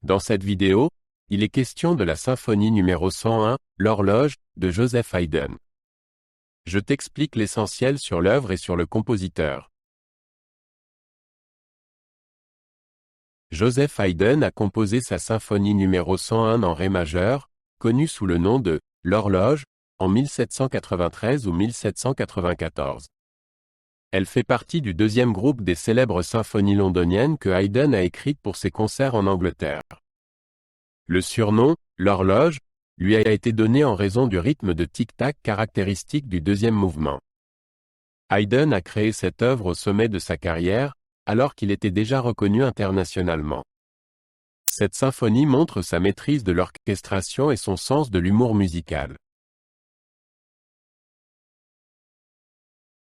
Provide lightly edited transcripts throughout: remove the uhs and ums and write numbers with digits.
Dans cette vidéo, il est question de la symphonie numéro 101, l'horloge, de Joseph Haydn. Je t'explique l'essentiel sur l'œuvre et sur le compositeur. Joseph Haydn a composé sa symphonie numéro 101 en ré majeur, connue sous le nom de « l'horloge », en 1793 ou 1794. Elle fait partie du deuxième groupe des célèbres symphonies londoniennes que Haydn a écrites pour ses concerts en Angleterre. Le surnom, l'horloge, lui a été donné en raison du rythme de tic-tac caractéristique du deuxième mouvement. Haydn a créé cette œuvre au sommet de sa carrière, alors qu'il était déjà reconnu internationalement. Cette symphonie montre sa maîtrise de l'orchestration et son sens de l'humour musical.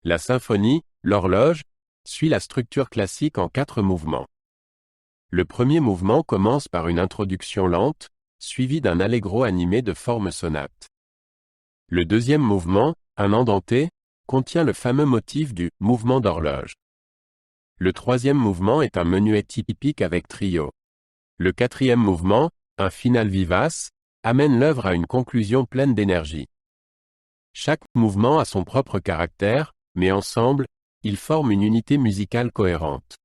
La symphonie, l'horloge, suit la structure classique en 4 mouvements. Le premier mouvement commence par une introduction lente, suivie d'un allegro animé de forme sonate. Le deuxième mouvement, un andante, contient le fameux motif du « mouvement d'horloge ». Le troisième mouvement est un menuet typique avec trio. Le quatrième mouvement, un finale vivace, amène l'œuvre à une conclusion pleine d'énergie. Chaque mouvement a son propre caractère, mais ensemble, ils forment une unité musicale cohérente.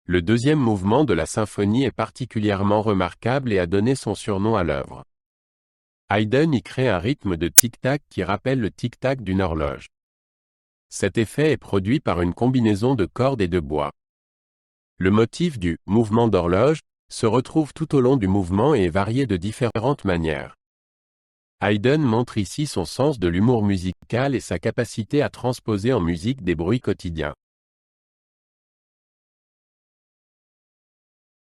Le deuxième mouvement de la symphonie est particulièrement remarquable et a donné son surnom à l'œuvre. Haydn y crée un rythme de tic-tac qui rappelle le tic-tac d'une horloge. Cet effet est produit par une combinaison de cordes et de bois. Le motif du « mouvement d'horloge » se retrouve tout au long du mouvement et est varié de différentes manières. Haydn montre ici son sens de l'humour musical et sa capacité à transposer en musique des bruits quotidiens.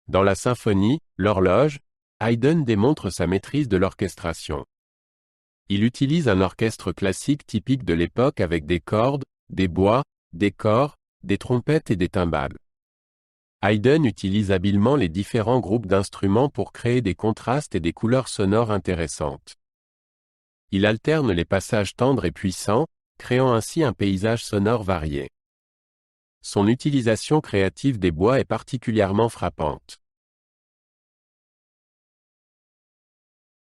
Dans la symphonie, l'horloge, Haydn démontre sa maîtrise de l'orchestration. Il utilise un orchestre classique typique de l'époque avec des cordes, des bois, des cors, des trompettes et des timbales. Haydn utilise habilement les différents groupes d'instruments pour créer des contrastes et des couleurs sonores intéressantes. Il alterne les passages tendres et puissants, créant ainsi un paysage sonore varié. Son utilisation créative des bois est particulièrement frappante.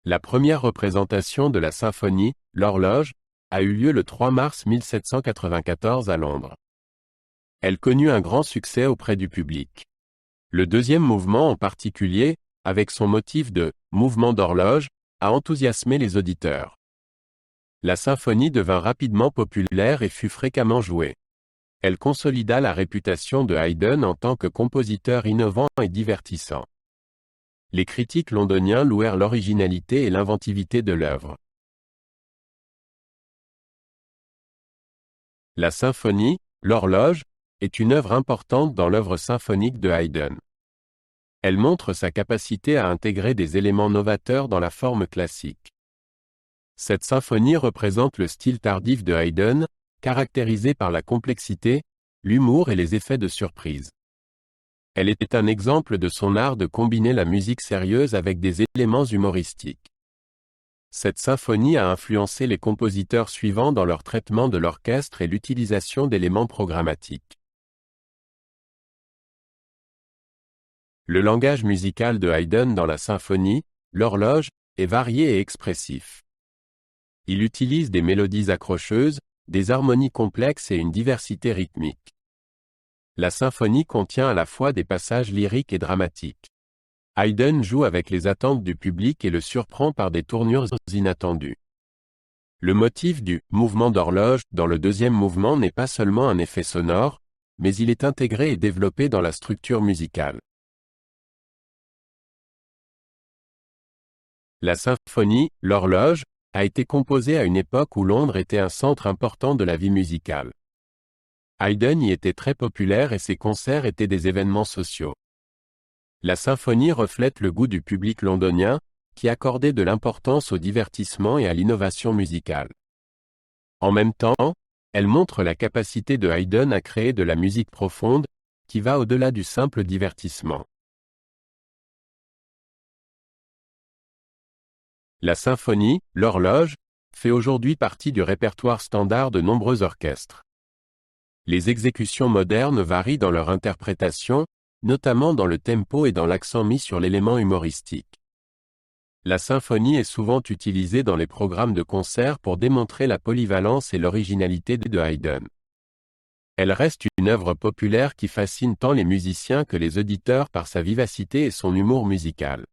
La première représentation de la symphonie, l'horloge, a eu lieu le 3 mars 1794 à Londres. Elle connut un grand succès auprès du public. Le deuxième mouvement en particulier, avec son motif de « mouvement d'horloge », a enthousiasmé les auditeurs. La symphonie devint rapidement populaire et fut fréquemment jouée. Elle consolida la réputation de Haydn en tant que compositeur innovant et divertissant. Les critiques londoniens louèrent l'originalité et l'inventivité de l'œuvre. La symphonie, l'horloge, est une œuvre importante dans l'œuvre symphonique de Haydn. Elle montre sa capacité à intégrer des éléments novateurs dans la forme classique. Cette symphonie représente le style tardif de Haydn, caractérisé par la complexité, l'humour et les effets de surprise. Elle était un exemple de son art de combiner la musique sérieuse avec des éléments humoristiques. Cette symphonie a influencé les compositeurs suivants dans leur traitement de l'orchestre et l'utilisation d'éléments programmatiques. Le langage musical de Haydn dans la symphonie, l'horloge, est varié et expressif. Il utilise des mélodies accrocheuses, des harmonies complexes et une diversité rythmique. La symphonie contient à la fois des passages lyriques et dramatiques. Haydn joue avec les attentes du public et le surprend par des tournures inattendues. Le motif du « mouvement d'horloge » dans le deuxième mouvement n'est pas seulement un effet sonore, mais il est intégré et développé dans la structure musicale. La symphonie, l'horloge, a été composée à une époque où Londres était un centre important de la vie musicale. Haydn y était très populaire et ses concerts étaient des événements sociaux. La symphonie reflète le goût du public londonien, qui accordait de l'importance au divertissement et à l'innovation musicale. En même temps, elle montre la capacité de Haydn à créer de la musique profonde, qui va au-delà du simple divertissement. La symphonie, l'horloge, fait aujourd'hui partie du répertoire standard de nombreux orchestres. Les exécutions modernes varient dans leur interprétation, notamment dans le tempo et dans l'accent mis sur l'élément humoristique. La symphonie est souvent utilisée dans les programmes de concert pour démontrer la polyvalence et l'originalité de Haydn. Elle reste une œuvre populaire qui fascine tant les musiciens que les auditeurs par sa vivacité et son humour musical.